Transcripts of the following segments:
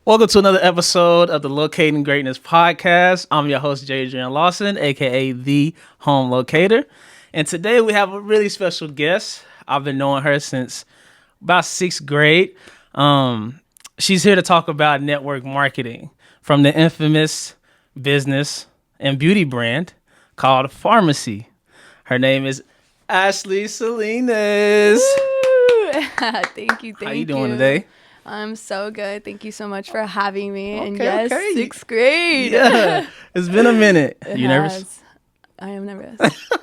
Welcome to another episode of the Locating Greatness podcast. I'm your host, Adrian Lawson, aka The Home Locator. And today we have a really special guest. I've been knowing her since about sixth grade. She's here to talk about network marketing from the infamous business and beauty brand called Farmasi. Her name is Ashley Salinas. Thank you. How you doing today? I'm so good. Thank you so much for having me. Okay, and yes, okay. sixth grade. Yeah, it's been a minute. You nervous? I am nervous.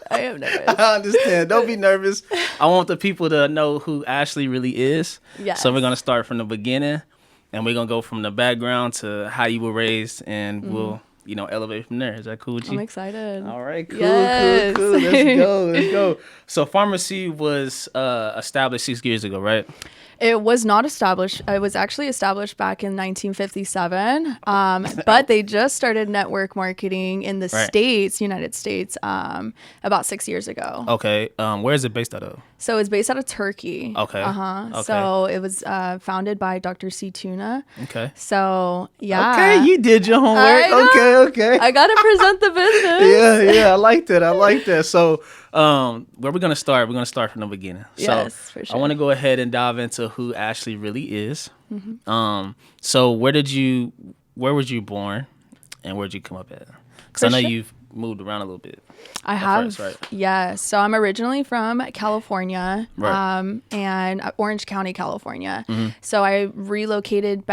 I am nervous. I understand. Don't be nervous. I want the people to know who Ashley really is. Yes. So we're going to start from the beginning, and we're going to go from the background to how you were raised, and we'll, elevate from there. Is that cool with you? I'm excited. All right, cool, Yes. cool. Let's go. So Farmasi was established 6 years ago, right? It was not established. It was actually established back in 1957. But they just started network marketing in the United States, about 6 years ago. Okay. Where is it based out of? So it's based out of Turkey. Okay. Okay. So it was founded by Dr. C. Tuna. Okay. So, yeah. Okay, you did your homework. Okay. I got to present the business. Yeah, I like that. So, where we're gonna start? We're gonna start from the beginning. Yes, so for sure. I want to go ahead and dive into who Ashley really is. So where was you born, and where'd you come up at? Because I know you've moved around a little bit. I have, first, right? Yeah. So I'm originally from California, Right. and Orange County, California. So I relocated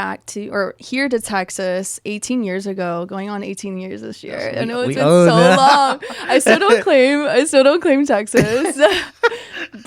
here to Texas 18 years ago, going on 18 years this year. I know it's been so long. I still don't claim Texas.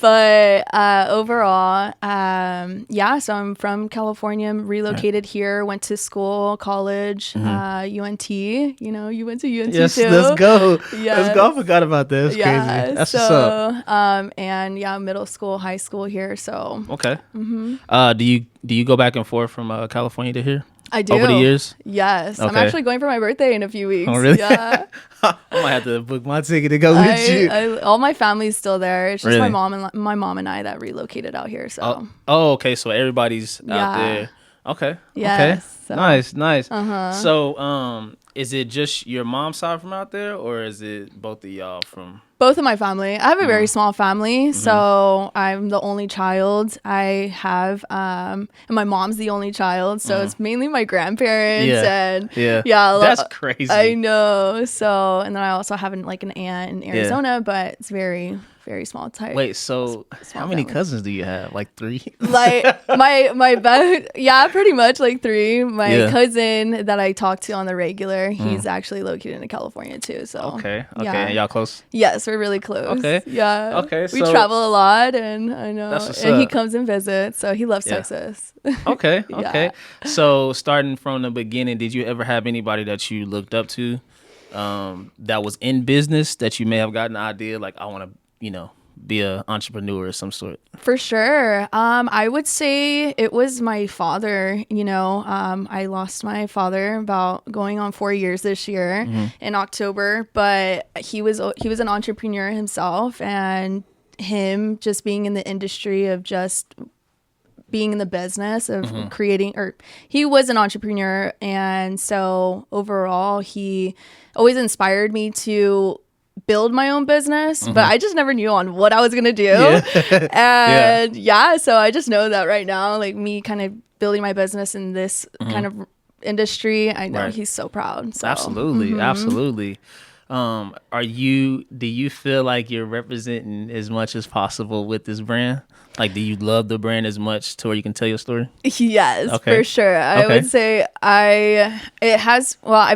But overall, so I'm from California, relocated here, went to school, college, UNT. You went to UNT Yes, too. let's go. Yes. Let's go. I forgot about that. That's crazy. That's what's up. And middle school, high school here. So Okay. Do you go back and forth from California to here? I do. Over the years? Yes. Okay. I'm actually going for my birthday in a few weeks. Oh, really? Yeah. I might have to book my ticket to go with you. All my family's still there. It's just Really? my mom and I that relocated out here. So. Okay. So everybody's out there. Okay. Yes. Okay. So. Nice. So, is it just your mom's side from out there, or is it both of y'all from? Both of my family. I have a very small family, so I'm the only child. I have, and my mom's the only child, so it's mainly my grandparents and That's crazy. I know. So, and then I also have an aunt in Arizona, but it's very, very small type. Wait, so how many family. cousins do you have? Like 3? Pretty much like 3. My cousin that I talk to on the regular, he's actually located in California too. So Okay. yeah. And y'all close? Yes, we're really close. Okay. Yeah. Okay, We so- travel a lot, and I know, That's what's and he up. comes and visits, so he loves Texas. Okay. Yeah. So starting from the beginning, did you ever have anybody that you looked up to that was in business that you may have gotten an idea like, I want to, be an entrepreneur of some sort? For sure. I would say it was my father. I lost my father about going on 4 years this year in October, but he was an entrepreneur himself, and him just being in the industry of just being in the business of creating, or he was an entrepreneur. And so overall, he always inspired me to build my own business, but I just never knew on what I was going to do. And so I just know that right now, like me kind of building my business in this kind of industry, I know he's so proud. So. Absolutely. Do you feel like you're representing as much as possible with this brand? Like, do you love the brand as much to where you can tell your story? Yes, for sure. I would say I've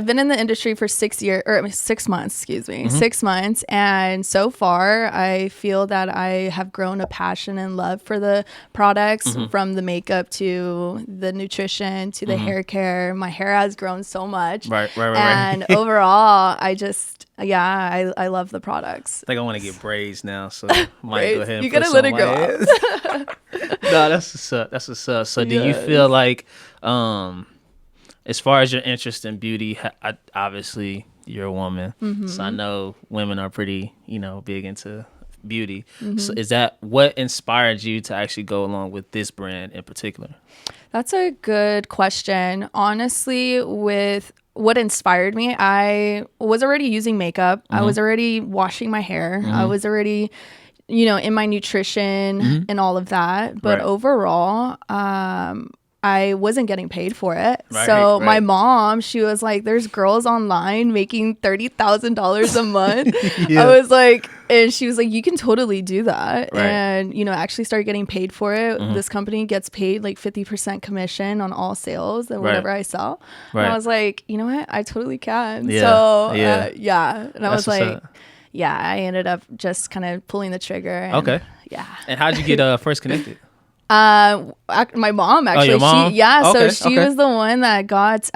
been in the industry for 6 months, 6 months. And so far I feel that I have grown a passion and love for the products, from the makeup to the nutrition to the hair care. My hair has grown so much. Right. And overall, I love the products. I think I want to get braids now, so I might go ahead and You put gotta some let it on grow my out. head. No, that's what's up. So do you feel like, as far as your interest in beauty, obviously you're a woman, so I know women are pretty, big into beauty. So is that what inspired you to actually go along with this brand in particular? That's a good question. Honestly, with what inspired me, I was already using makeup. I was already washing my hair. I was already, in my nutrition and all of that. But overall, I wasn't getting paid for it. So my mom, she was like, there's girls online making $30,000 a month. I was like, and she was like, you can totally do that. And, actually start getting paid for it. This company gets paid like 50% commission on all sales and whatever I sell. And I was like, you know what? I totally can. So, And I was like, I ended up just kind of pulling the trigger. And, yeah. And how'd you get first connected? My mom actually. Your mom? So she was the one that got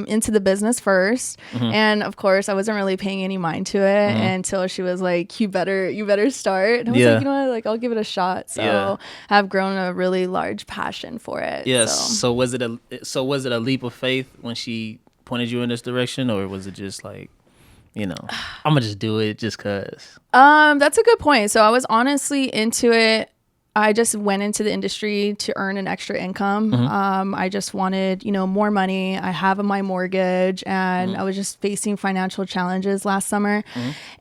into the business first, and of course I wasn't really paying any mind to it until she was like, "You better start." And I was like, you know what, like I'll give it a shot. So I've grown a really large passion for it. Yes. So was it a leap of faith when she pointed you in this direction, or was it just like, I'm gonna just do it just cause? That's a good point. So I was honestly into it. I just went into the industry to earn an extra income. I just wanted, more money. I have my mortgage, and I was just facing financial challenges last summer.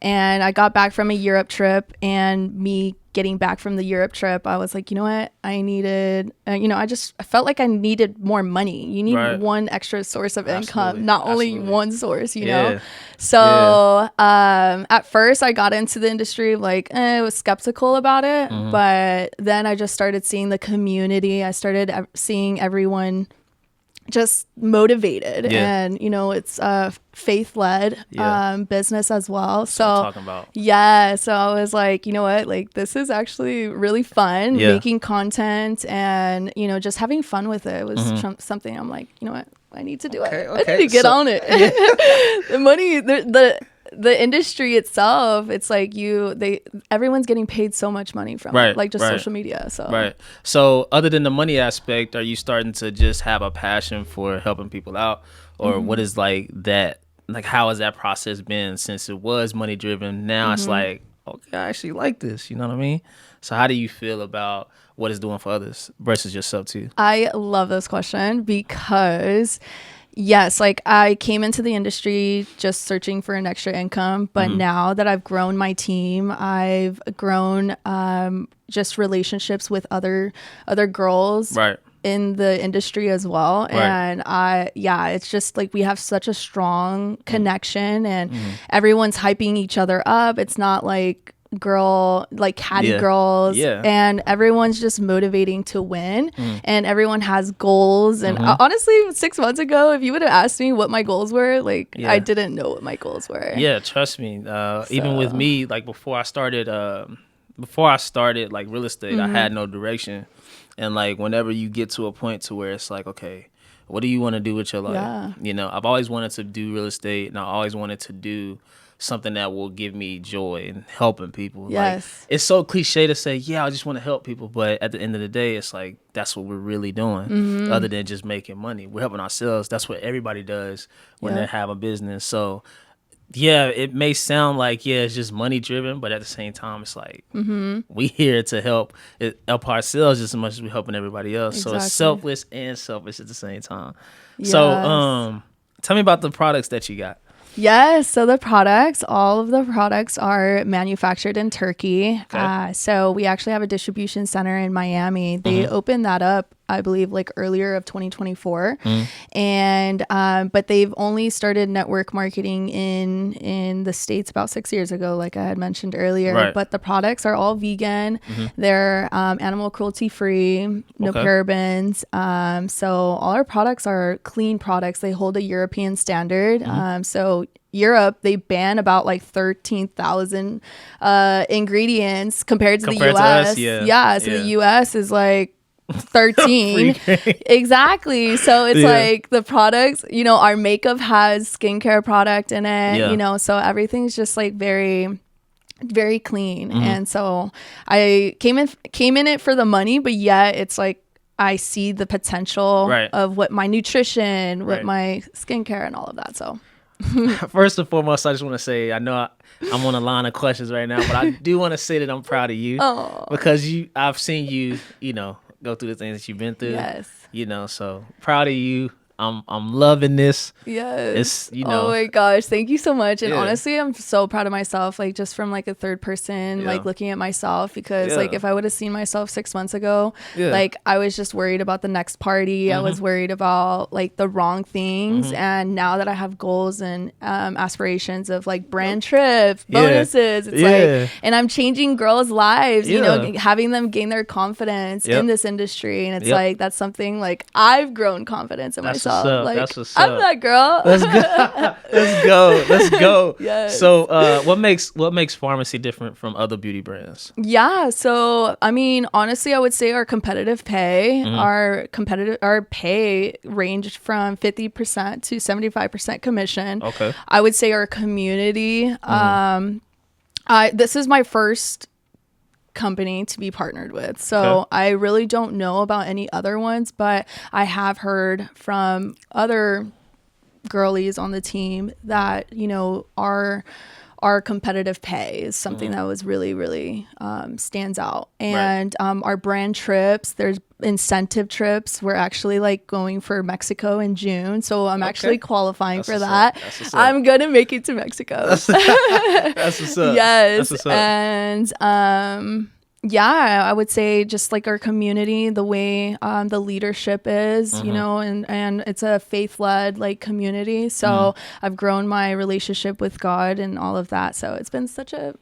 And I got back from a Europe trip, and me getting back from the Europe trip, I was like, you know what? I needed, I felt like I needed more money. You need one extra source of income, not only one source, you know? So at first I got into the industry, like, I was skeptical about it. But then I just started seeing the community. I started seeing everyone just motivated, and it's a faith-led business as well. So talking about. So I was like, you know what, like this is actually really fun, making content and just having fun with it was something I'm like, you know what, I need to do it. I need to get on it. The money, the industry itself, it's like everyone's getting paid so much money from it, like just social media. So other than the money aspect, are you starting to just have a passion for helping people out, or what is like that, like how has that process been since it was money driven? Now it's like, okay, I actually like this, you know what I mean? So how do you feel about what it's doing for others versus yourself too? I love this question because yes, like I came into the industry just searching for an extra income, but now that I've grown my team, I've grown just relationships with other girls in the industry as well. And it's just like we have such a strong connection, and everyone's hyping each other up. It's not like catty girls, and everyone's just motivating to win, and everyone has goals. And honestly, 6 months ago, if you would have asked me what my goals were, I didn't know what my goals were. Trust me, even with me, like before I started like real estate, I had no direction. And like whenever you get to a point to where it's like, okay, what do you want to do with your life? I've always wanted to do real estate, and I always wanted to do something that will give me joy and helping people. Like, it's so cliche to say, I just want to help people, but at the end of the day, it's like that's what we're really doing. Other than just making money, we're helping ourselves. That's what everybody does when they have a business. So it may sound like it's just money driven, but at the same time, it's like we here to help ourselves just as much as we're helping everybody else. So it's selfless and selfish at the same time. So tell me about the products that you got. Yes, so all of the products are manufactured in Turkey. So we actually have a distribution center in Miami. They opened that up, I believe, like earlier of 2024. And but they've only started network marketing in the States about 6 years ago, like I had mentioned earlier. But the products are all vegan. They're animal cruelty free, no parabens. So all our products are clean products. They hold a European standard. So Europe, they ban about like 13,000 ingredients compared to the US. The US is like 13. Exactly. So it's like the products, our makeup has skincare product in it, so everything's just like very, very clean. And so I came in it for the money, but yet it's like I see the potential of what my nutrition, what my skincare and all of that. So first and foremost, I just want to say I know I'm on a line of questions right now, but I do want to say that I'm proud of you because I've seen you, go through the things that you've been through. Yes. So proud of you. I'm loving this. Yes. It's Oh my gosh, thank you so much. And Yeah. honestly, I'm so proud of myself, like just from like a third person, Yeah. like looking at myself, because Yeah. like if I would have seen myself 6 months ago, Yeah. like I was just worried about the next party. I was worried about like the wrong things. And now that I have goals and aspirations of like brand trips, bonuses, it's like, and I'm changing girls' lives, you know, having them gain their confidence in this industry. And it's like, that's something like I've grown confidence in myself. Like That's what's I'm up. that girl. Let's go. Let's go. Yes. So, what makes Farmasi different from other beauty brands? Yeah. So, I mean, honestly, I would say our competitive pay, our pay ranged from 50% to 75% commission. Okay. I would say our community. This is my first company to be partnered with, so I really don't know about any other ones, but I have heard from other girlies on the team that our competitive pay is something that was really stands out. And our brand trips, there's incentive trips. We're actually like going for Mexico in June, so I'm actually qualifying for that. I'm gonna make it to Mexico. That's what's up. Yes. That's what's up. And yeah, I would say just like our community, the way the leadership is, you know, and it's a faith-led like community. So I've grown my relationship with God and all of that. So it's been such a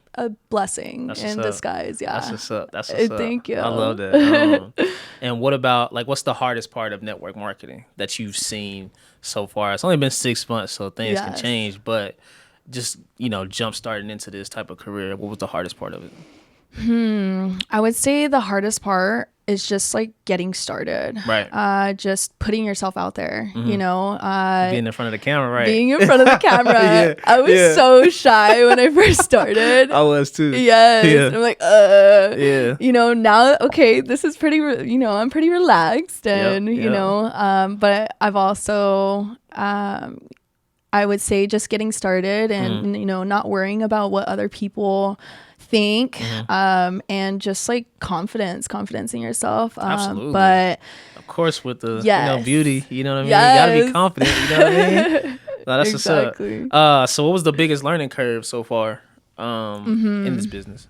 blessing in disguise. Yeah. That's what's up. That's what's up. Thank you. I love that. And what about like what's the hardest part of network marketing that you've seen so far? It's only been 6 months, so things can change, but just, jump starting into this type of career, what was the hardest part of it? I would say the hardest part is just like getting started. Right. Just putting yourself out there, being in front of the camera, right? Being in front of the camera. I was so shy when I first started. I was too. Yes. Yeah. I'm like, now, okay, this is pretty, I'm pretty relaxed and, but I've also, I would say just getting started and, not worrying about what other people think, and just like confidence in yourself. Absolutely. But of course with the beauty, you know what I mean? Yes. You gotta be confident, you know what I mean? No, that's exactly. what's up. So what was the biggest learning curve so far in this business?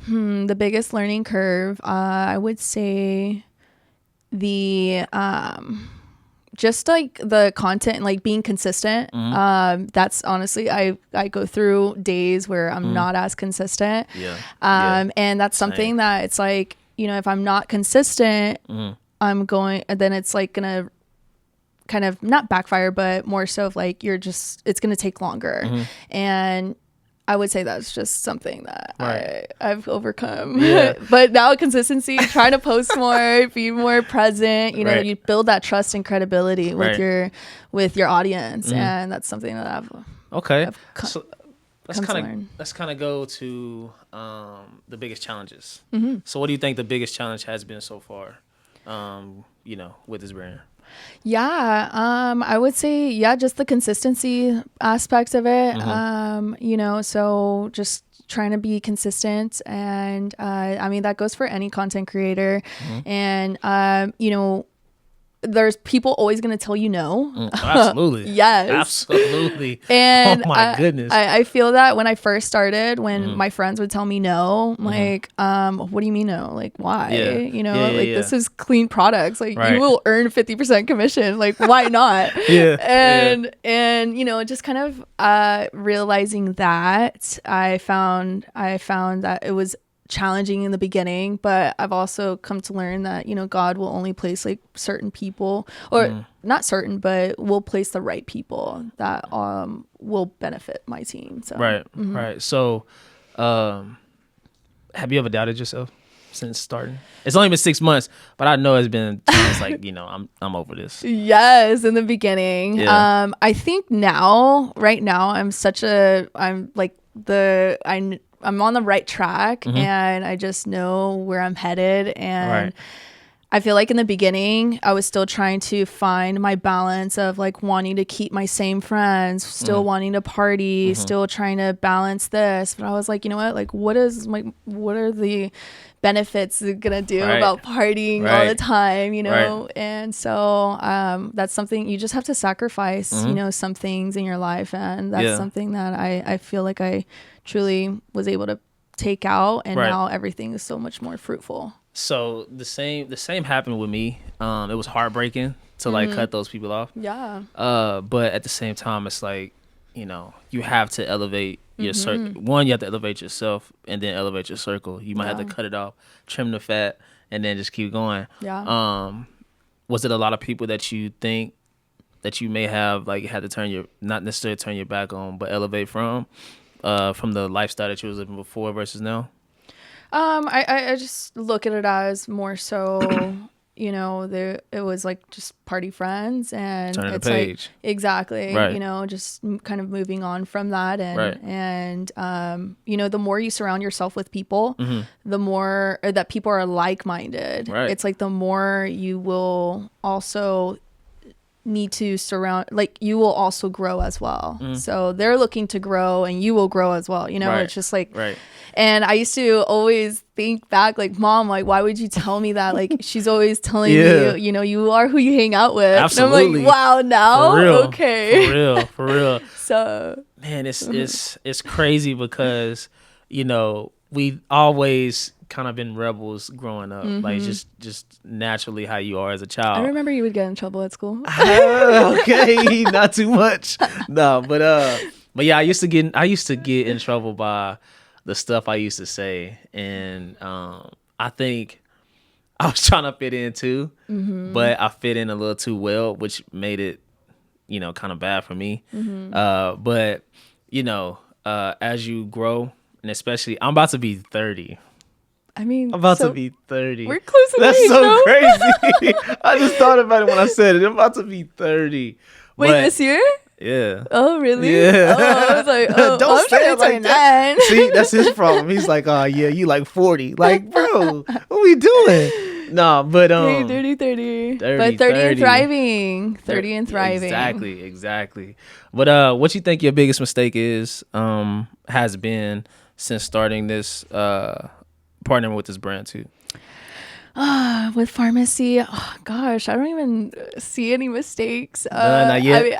The biggest learning curve, I would say the just like the content, like being consistent. That's honestly, I go through days where I'm not as consistent. And that's something that it's like, if I'm not consistent, then it's like gonna kind of not backfire, but more so of like, it's gonna take longer. And I would say that's just something that I've overcome. But now consistency, trying to post more, be more present, you build that trust and credibility with your audience. And that's something that I've so let's kind of go to the biggest challenges. So what do you think the biggest challenge has been so far, with this brand? I would say, just the consistency aspect of it. So just trying to be consistent. And I mean, that goes for any content creator. And, there's people always going to tell you no. Absolutely. Yes. Absolutely. And oh my goodness. I feel that when I first started, when my friends would tell me no, like, what do you mean no? Like, why? This is clean products. Like, you will earn 50% commission. Like, why not? And just kind of realizing that I found that it was challenging in the beginning, but I've also come to learn that God will only place like certain people, or not certain, but will place the right people that will benefit my team. So right. So have you ever doubted yourself since starting? It's only been 6 months, but I know it's been times like I'm over this. Yes, in the beginning. I think right now I'm on the right track, and I just know where I'm headed, and I feel like in the beginning, I was still trying to find my balance of like wanting to keep my same friends, still wanting to party, still trying to balance this. But I was like, you know what? Like, what are the benefits gonna do about partying all the time, you know? And so that's something you just have to sacrifice, you know, some things in your life. And that's something that I feel like I truly was able to take out. And now everything is so much more fruitful. So the same happened with me. It was heartbreaking to like cut those people off. Yeah. But at the same time, it's like, you know, you have to elevate your circle. One, you have to elevate yourself and then elevate your circle. You might have to cut it off, trim the fat, and then just keep going. Yeah. Was it a lot of people that you think that you may have like had to not necessarily turn your back on, but elevate from the lifestyle that you was living before versus now? I just look at it as more so, you know, it was like just party friends, and turning it's the page. like exactly, you know, just kind of moving on from that, and you know, the more you surround yourself with people, the more that people are like-minded. It's like the more you will also need to surround, like you will also grow as well. So they're looking to grow and you will grow as well, you know. It's just like and I used to always think back, like, Mom, like, why would you tell me that? Like, she's always telling me, you know, you are who you hang out with. Absolutely. And I'm like, wow, now? For real. Okay. For real. So. Man, it's crazy because, you know, we always kind of been rebels growing up. Like, just naturally how you are as a child. I remember you would get in trouble at school. Okay, not too much. No, but yeah, I used to get in trouble by the stuff I used to say, and I think I was trying to fit in too, but I fit in a little too well, which made it, you know, kind of bad for me. But you know, as you grow, and especially I'm about to be 30. I mean, I'm about to be 30. We're close in That's age, so crazy. I just thought about it when I said it. I'm about to be 30. Wait, this year? Yeah. Oh, really? Yeah. Oh, I was like, oh, don't I'm say it like that. 29. See, that's his problem. He's like, oh yeah, you like 40. Like, bro, what we doing? No, but hey, 30. But 30 and thriving. 30 and thriving. Exactly. But what you think your biggest mistake has been since starting this partnering with this brand too? With Farmasi, oh, gosh, I don't even see any mistakes. Not yet. I mean,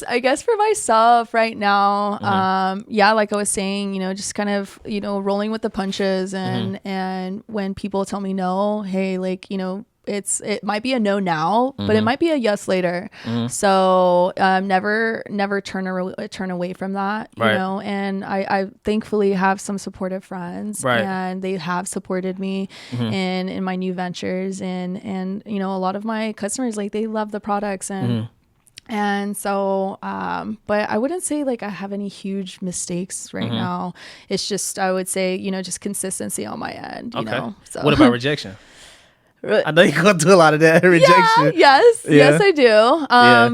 I guess for myself right now, yeah, like I was saying, you know, just kind of, you know, rolling with the punches, and when people tell me no, hey, like, you know, it might be a no now, but it might be a yes later. So never turn away from that, you know. And I thankfully have some supportive friends, and they have supported me in my new ventures, and you know, a lot of my customers, like, they love the products, and so but I wouldn't say like I have any huge mistakes right now. It's just, I would say, you know, just consistency on my end, you know. So what about rejection? I know you're going to do a lot of that rejection. Yes, I do.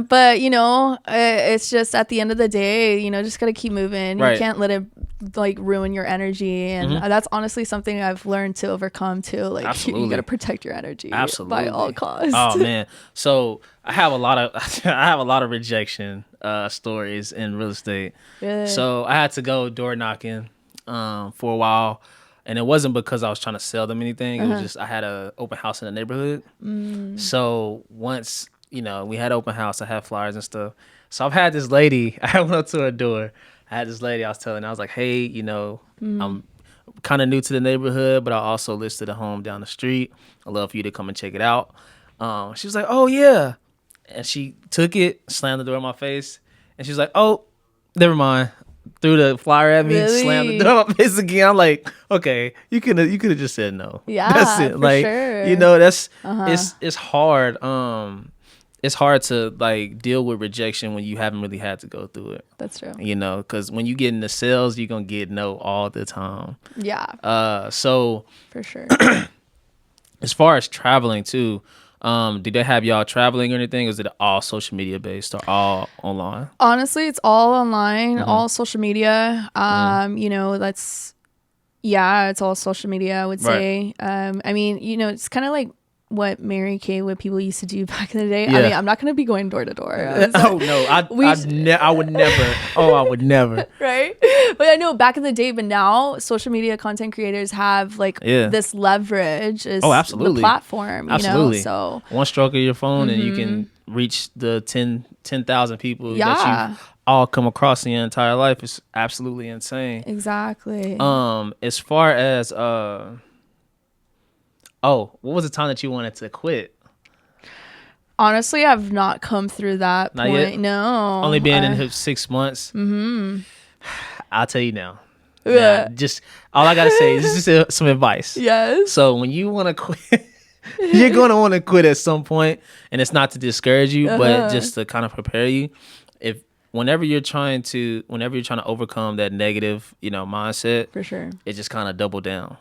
But, you know, it's just at the end of the day, you know, just got to keep moving. You can't let it like ruin your energy. And that's honestly something I've learned to overcome too. Like, you got to protect your energy by all costs. Oh, man. So I have a lot of rejection stories in real estate. Really? So I had to go door knocking for a while. And it wasn't because I was trying to sell them anything. It was just I had an open house in the neighborhood. So once, you know, we had open house, I had flyers and stuff. So I've had this lady, I went up to her door. I had this lady I was like, hey, you know, I'm kind of new to the neighborhood, but I also listed a home down the street. I'd love for you to come and check it out. She was like, oh, yeah. And she took it, slammed the door in my face. And she was like, oh, never mind. Threw the flyer at me, slammed the door in my face again. I'm like, okay, you could have just said no. Yeah, that's it. For like, sure. You know, that's it's hard. It's hard to like deal with rejection when you haven't really had to go through it. That's true. You know, because when you get into sales, you're gonna get no all the time. Yeah. So for sure. As far as traveling too. Did they have y'all traveling or anything? Or is it all social media based or all online? Honestly, it's all online, all social media. You know, it's all social media, I would say. I mean, you know, it's kind of like what Mary Kay, what people used to do back in the day. Yeah. I mean, I'm not going to be going door to door. Oh no, I would never. Oh, I would never. Right? But I know back in the day, but now social media content creators have like this leverage is absolutely. the platform, Absolutely. you know? So one stroke of your phone and you can reach the 10,000 people that you've all come across in your entire life. It's absolutely insane. Exactly. As far as what was the time that you wanted to quit? Honestly, I've not come through that Not point. yet? No. Only being in here 6 months. Mm-hmm. I'll tell you now. Yeah. Just all I gotta say is this is some advice. Yes. So when you want to quit, you're going to want to quit at some point, and it's not to discourage you, but just to kind of prepare you. Whenever you're trying to overcome that negative, mindset, For sure. it just kind of double down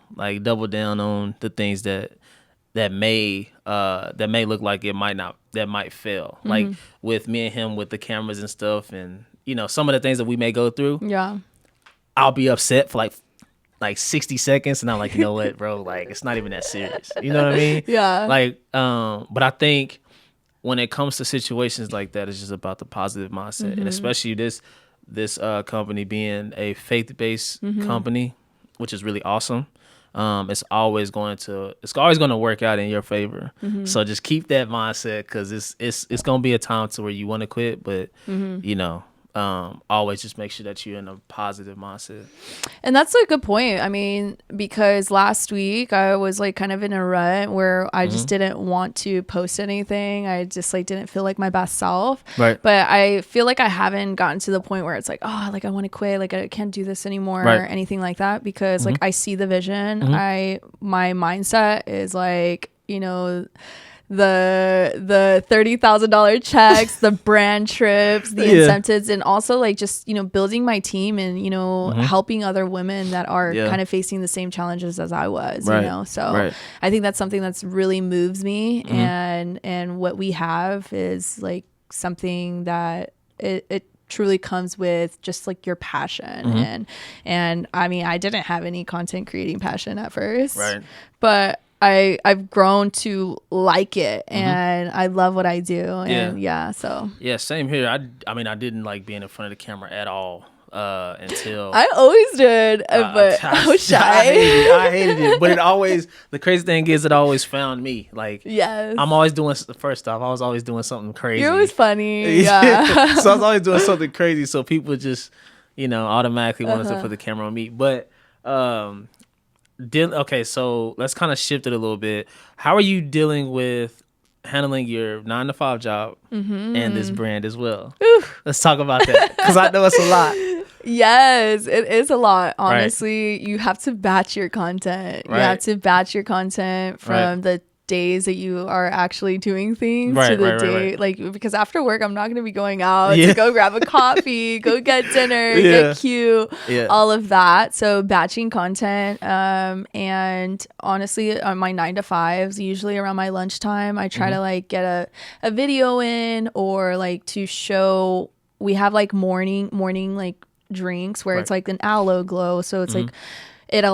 on the things that may look like that might fail. Mm-hmm. Like with me and him with the cameras and stuff, and some of the things that we may go through. Yeah. I'll be upset for like 60 seconds, and I'm like, you know what, bro? Like, it's not even that serious. You know what I mean? Yeah. Like, but I think when it comes to situations like that, it's just about the positive mindset, and especially this company being a faith-based company, which is really awesome. It's always going to work out in your favor. So just keep that mindset, because it's going to be a time to where you want to quit, but always just make sure that you're in a positive mindset. And that's a good point. I mean, because last week I was like kind of in a rut where I just didn't want to post anything. I just like didn't feel like my best self. Right. But I feel like I haven't gotten to the point where it's like, oh, like I want to quit, like I can't do this anymore or anything like that, because like I see the vision. My mindset is like, the $30,000 checks, the brand trips, the incentives, and also like just building my team and helping other women that are kind of facing the same challenges as I was. So I think that's something that's really moves me, and what we have is like something that it truly comes with just like your passion. And I mean, I didn't have any content creating passion at first, but I've grown to like it, and I love what I do. And so same here. I mean, I didn't like being in front of the camera at all until I always did, but I was shy. I hated it. But the crazy thing is, it always found me. Like, I'm always doing, first off, I was always doing something crazy. You're always funny. Yeah. So I was always doing something crazy, so people just automatically wanted to put the camera on me. But okay, so let's kind of shift it a little bit. How are you dealing with handling your 9-to-5 job and this brand as well? Oof. Let's talk about that, because I know it's a lot. Yes, it is a lot. Honestly, you have to batch your content. You have to batch your content from the days that you are actually doing things to the day, like, because after work I'm not going to be going out to go grab a coffee, go get dinner, get cute, all of that. So batching content, and honestly on my 9-to-5s, usually around my lunchtime, I try to like get a video in, or like to show, we have like morning like drinks where it's like an aloe glow, so it's like it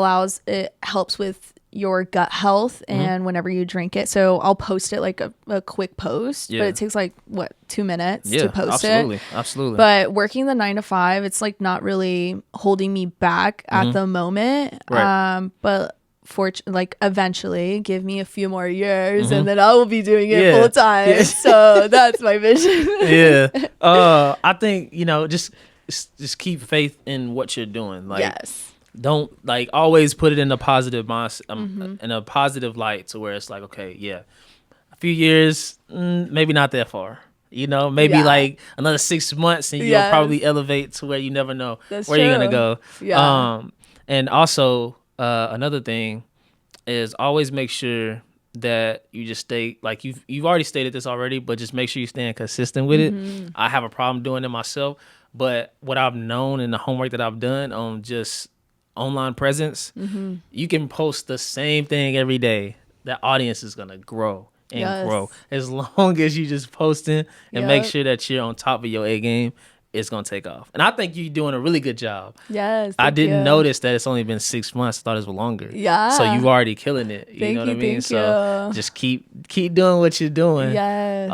helps with your gut health and whenever you drink it. So I'll post it like a quick post, but it takes like 2 minutes to post it. Absolutely. But working the 9-to-5, it's like not really holding me back at the moment. But like eventually give me a few more years and then I will be doing it full time. So that's my vision. I think, just keep faith in what you're doing. Like, don't like always put it in a positive in a positive light, to where it's like, okay, a few years, maybe not that far. Maybe like another 6 months, and you'll probably elevate to where you never know where you're gonna go. And also another thing is always make sure that you just stay, like you've already stated this already, but just make sure you're staying consistent with it. I have a problem doing it myself, but what I've known and the homework that I've done on just online presence, you can post the same thing every day. The audience is gonna grow and grow, as long as you just posting and make sure that you're on top of your A game it's gonna take off. And I think you're doing a really good job. Yes. I Thank didn't you. notice that it's only been 6 months. I thought it was longer. Yeah. So you already killing it. You Thank know what you, I mean? thank So you. just keep doing what you're doing. Yes.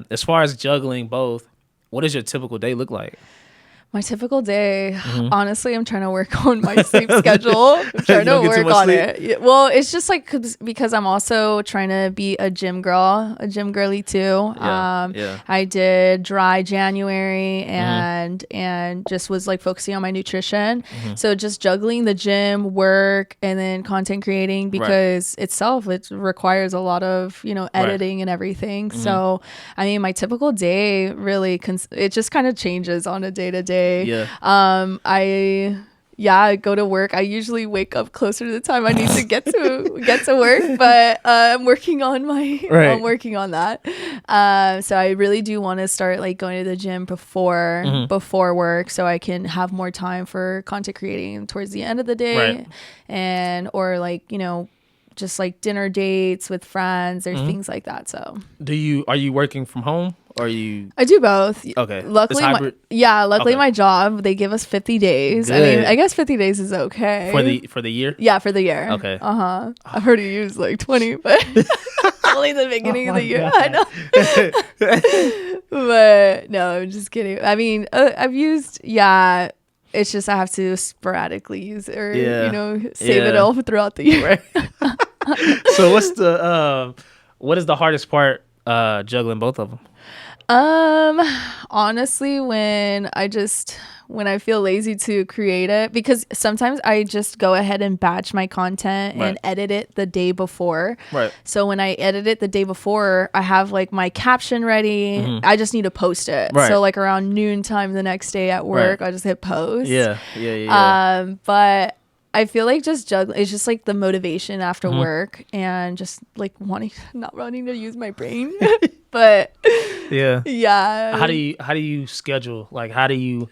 As far as juggling both, what does your typical day look like? My typical day, Mm-hmm. honestly, I'm trying to work on my sleep schedule. I'm trying You to don't get too work much on sleep? it. Well, it's just like because I'm also trying to be a gym girly too. Yeah. I did dry January and just was like focusing on my nutrition. So just juggling the gym, work, and then content creating because it requires a lot of editing and everything. So I mean, my typical day really it just kind of changes on a day to day. Yeah. I go to work. I usually wake up closer to the time I need to get to work, but I'm working on I'm working on that. So I really do want to start like going to the gym before work, so I can have more time for content creating towards the end of the day, or like just like dinner dates with friends or things like that. So Are you working from home or are you? I do both. Okay. Luckily, my job, they give us 50 days. Good. I mean, I guess 50 days is okay. For the year? Yeah, for the year. Okay. I've heard you use like 20, but only the beginning of the year. God. I know. But no, I'm just kidding. I mean, I've used, it's just I have to sporadically use it or, save it all throughout the year. So what is the hardest part juggling both of them? Honestly, when I feel lazy to create it, because sometimes I just go ahead and batch my content and edit it the day before. Right. So when I edit it the day before, I have like my caption ready. I just need to post it. Right. So like around noon time the next day at work, I just hit post. Yeah. But I feel like just juggling, it's just like the motivation after work and just like not wanting to use my brain. But yeah. How do you schedule? Like, how do you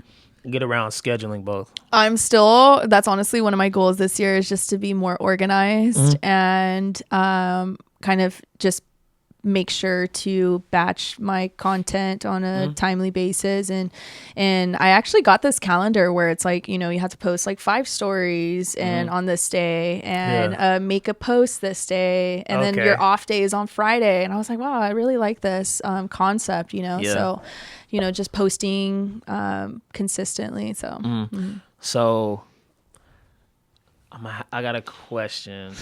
get around scheduling both? That's honestly one of my goals this year is just to be more organized and kind of just make sure to batch my content on a timely basis. And I actually got this calendar where it's like, you have to post like 5 stories and on this day and make a post this day. And then your off day is on Friday. And I was like, wow, I really like this concept, so, just posting consistently. So, So I got a question.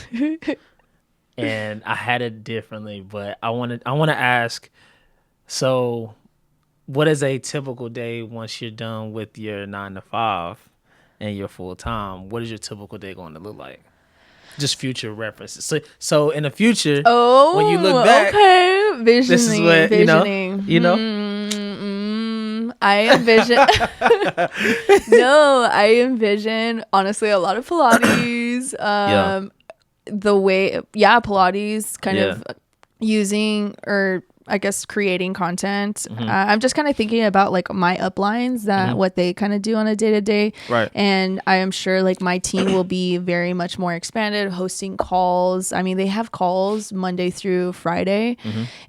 And I had it differently, but I want to ask. So, what is a typical day once you're done with your 9 to 5 and your full time? What is your typical day going to look like? Just future references. So in the future, when you look back, visioning, this is what visioning. you know. I envision. No, I envision honestly a lot of Pilates. The way Pilates kind of using or I guess creating content. I'm just kind of thinking about like my uplines that what they kind of do on a day-to-day, Right. And I am sure like my team will be very much more expanded, hosting calls. I mean, they have calls Monday through Friday,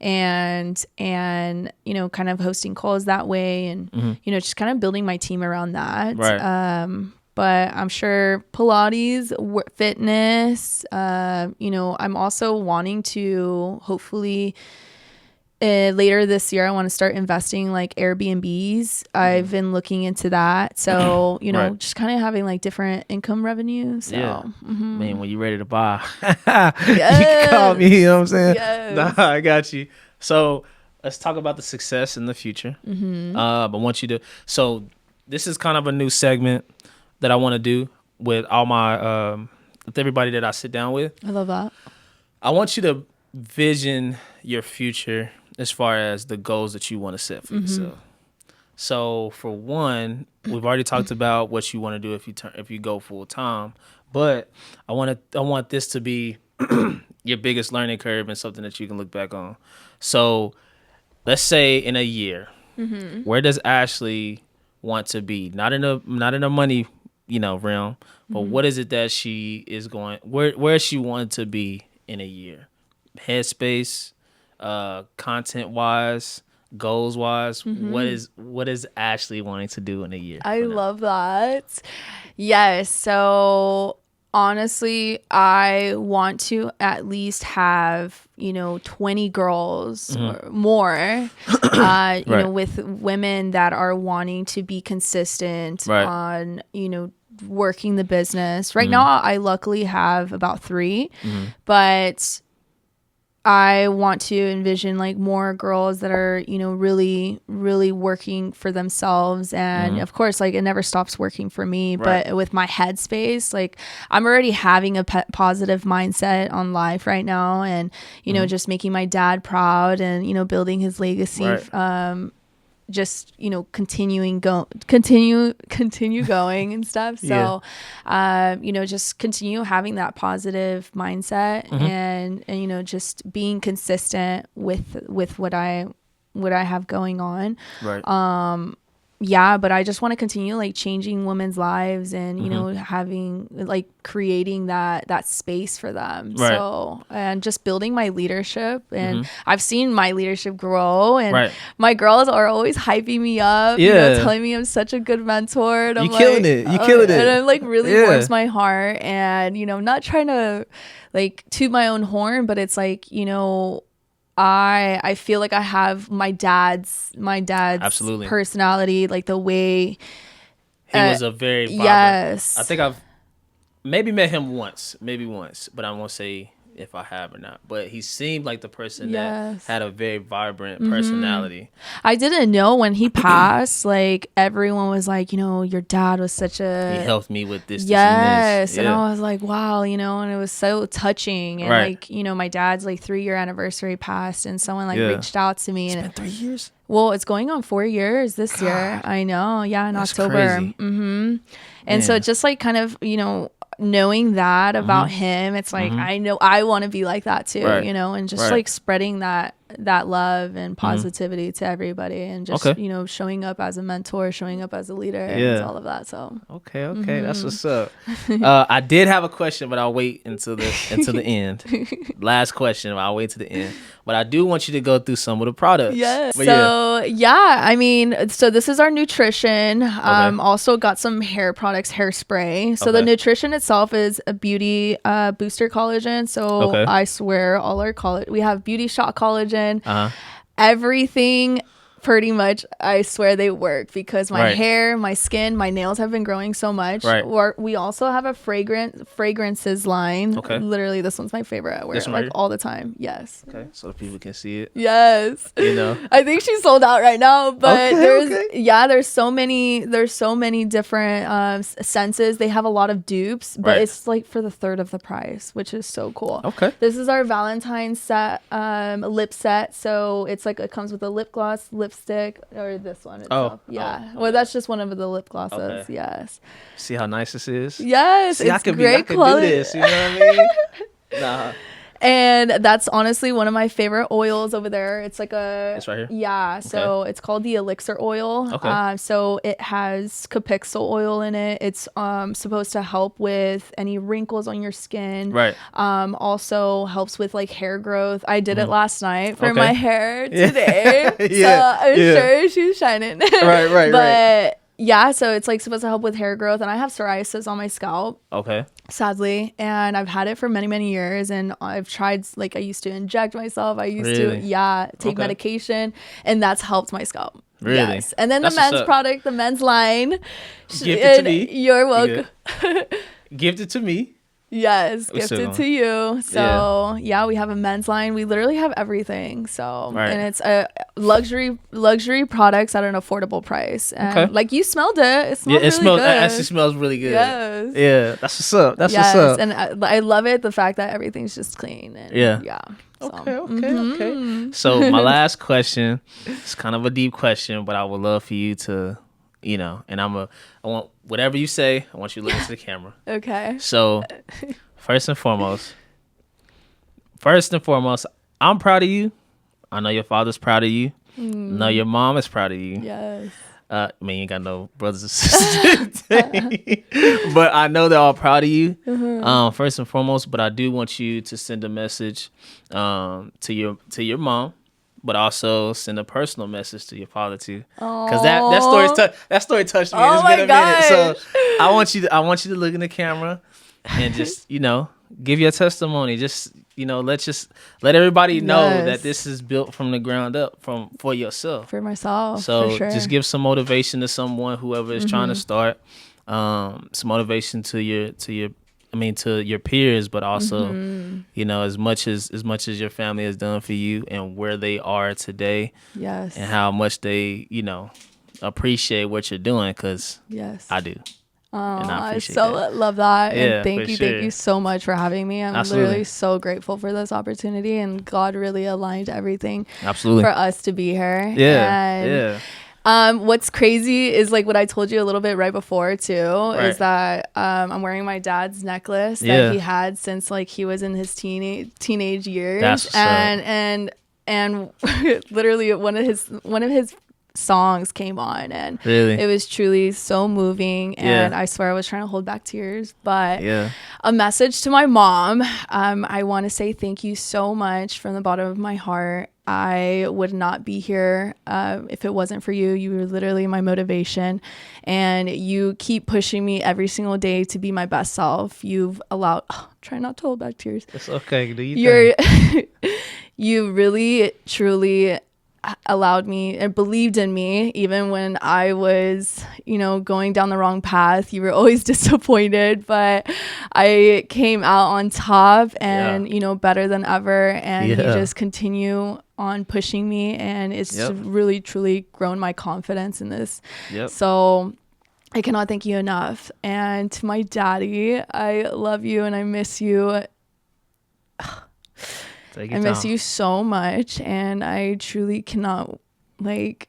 and kind of hosting calls that way, and just kind of building my team around that. Right. But I'm sure Pilates, fitness, I'm also wanting to hopefully later this year, I want to start investing like Airbnbs. I've been looking into that. So, just kind of having like different income revenues. So, Yeah. Man, when you're ready to buy, you can call me, you know what I'm saying? Yes. Nah, I got you. So let's talk about the success in the future. I want you to, so this is kind of a new segment that I want to do with all my, with everybody that I sit down with. I love that. I want you to vision your future as far as the goals that you want to set for yourself. So for one, we've already talked about what you want to do if you go full time, but I want this to be your biggest learning curve and something that you can look back on. So let's say in a year, where does Ashley want to be? Not in a money, realm, but what is it that she is going, where she want to be in a year? Headspace, content wise, goals wise, what is Ashley wanting to do in a year? I love that. Yes. So honestly, I want to at least have, 20 girls or more, with women that are wanting to be consistent on, working the business. Right now, I luckily have about 3, but I want to envision like more girls that are, really, really working for themselves. And of course, like it never stops working for me, but with my headspace, like I'm already having a positive mindset on life right now. And, just making my dad proud and, building his legacy, just continue going and stuff. So just continue having that positive mindset and just being consistent with what I have going on. But I just want to continue like changing women's lives and having like creating that space for them. So and just building my leadership, and I've seen my leadership grow, and my girls are always hyping me up, telling me I'm such a good mentor, and I'm killing it. You killing it. And it like really warms my heart. And I'm not trying to like toot my own horn, but it's like I feel like I have my dad's Absolutely. personality, like the way he was a very vibrant. Yes. I think I've maybe met him once, but I won't say if I have or not. But he seemed like the person that had a very vibrant personality. I didn't know when he passed, like everyone was like, your dad was such He helped me with this. Yes. This, and and I was like, wow, and it was so touching. And like, my dad's like 3-year anniversary passed, and someone like reached out to me. It's and been 3 years? Well, it's going on 4 years this year. I know. Yeah, in October. Crazy. And so just like kind of, knowing that about him, it's like I know I want to be like that too, and just like spreading that love and positivity to everybody, and just showing up as a mentor, showing up as a leader, and all of that. So okay, that's what's up. I did have a question, but I'll wait until the end. Last question, I'll wait to the end. But I do want you to go through some of the products. Yes. But so this is our nutrition. Also got some hair products, hairspray. So the nutrition itself is a beauty booster collagen. So I swear all our we have beauty shot collagen. Everything pretty much, I swear they work, because my hair, my skin, my nails have been growing so much. We also have a fragrances line. Literally, this one's my favorite. I wear it like all the time. Yes. Okay, so people can see it. Yes. I think she's sold out right now, but there's so many different scents. They have a lot of dupes, but it's like for the third of the price, which is so cool. This is our Valentine's set, lip set. So it's like it comes with a lip gloss, lipstick, or this one itself. Well, that's just one of the lip glosses. Yes. See how nice this is? Yes. It's great quality. Do this, you know what I mean? Nah. And that's honestly one of my favorite oils over there. It's like it's right here? Yeah. So it's called the Elixir oil. So it has capixul oil in it. It's supposed to help with any wrinkles on your skin. Also helps with like hair growth. I did it last night for my hair today. So I'm sure she's shining. But yeah, so it's like supposed to help with hair growth, and I have psoriasis on my scalp. Sadly, and I've had it for many, many years, and I've tried, like I used to inject myself. I used to take medication, and that's helped my scalp. Yes. And then the men's product, the men's line. Gift it to me. You're welcome. Gift it to me. Yes, gifted to you. So we have a men's line. We literally have everything. So and it's a luxury products at an affordable price. And like you smelled it. It smells really good. It actually smells really good. Yes. Yeah, that's what's up. That's what's up. And I love it, the fact that everything's just clean. And So. Okay. So my last question is kind of a deep question, but I would love for you to, and I want whatever you say, I want you to look into the camera. Okay. So first and foremost, I'm proud of you. I know your father's proud of you. I know your mom is proud of you. Yes. I mean, you ain't got no brothers and sisters. But I know they're all proud of you, first and foremost. But I do want you to send a message to your mom, but also send a personal message to your father too, because that story touched me. It's been a minute, so I want you to look in the camera and just give your testimony. Just let everybody know that this is built from the ground up for yourself, for myself. So for sure. just give some motivation to someone, whoever is trying to start. Some motivation to your peers, but also as much as your family has done for you and where they are today, yes, and how much they appreciate what you're doing, because I do. And I appreciate that. Love that. Yeah, and thank you so much for having me. I'm literally so grateful for this opportunity, and God really aligned everything for us to be here. What's crazy is like what I told you a little bit right before too, is that I'm wearing my dad's necklace that he had since like he was in his teenage years. And literally one of his songs came on, and it was truly so moving, and I swear I was trying to hold back tears. But a message to my mom, I want to say thank you so much from the bottom of my heart. I would not be here if it wasn't for you. You were literally my motivation, and you keep pushing me every single day to be my best self. You've allowed try not to hold back tears. It's okay. Do you you really truly allowed me and believed in me even when I was going down the wrong path. You were always disappointed, but I came out on top and better than ever, and you just continue on pushing me, and it's really truly grown my confidence in this. So I cannot thank you enough. And to my daddy, I love you and I miss you. I miss you so much, and I truly cannot, like,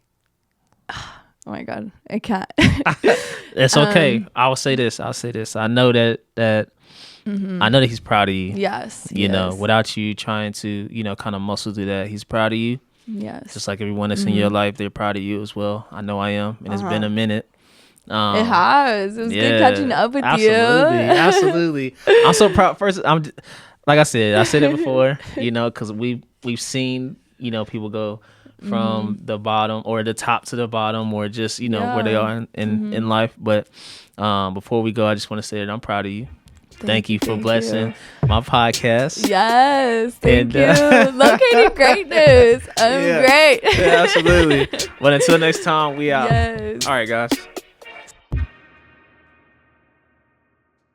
oh my God, I can't. It's okay. I'll say this. I know that I know that he's proud of you. Yes. You know, without you trying to, kind of muscle through that, he's proud of you. Yes. Just like everyone that's in your life, they're proud of you as well. I know I am, and it's been a minute. It has. It was good catching up with you. Absolutely. I'm so proud. First, like I said it before, because we've seen, people go from the bottom or the top to the bottom, or just, where they are in life. But before we go, I just want to say that I'm proud of you. Thank you for blessing my podcast. Yes, thank you. Locating greatness. I'm great. Yeah, absolutely. But until next time, we out. Yes. All right, guys.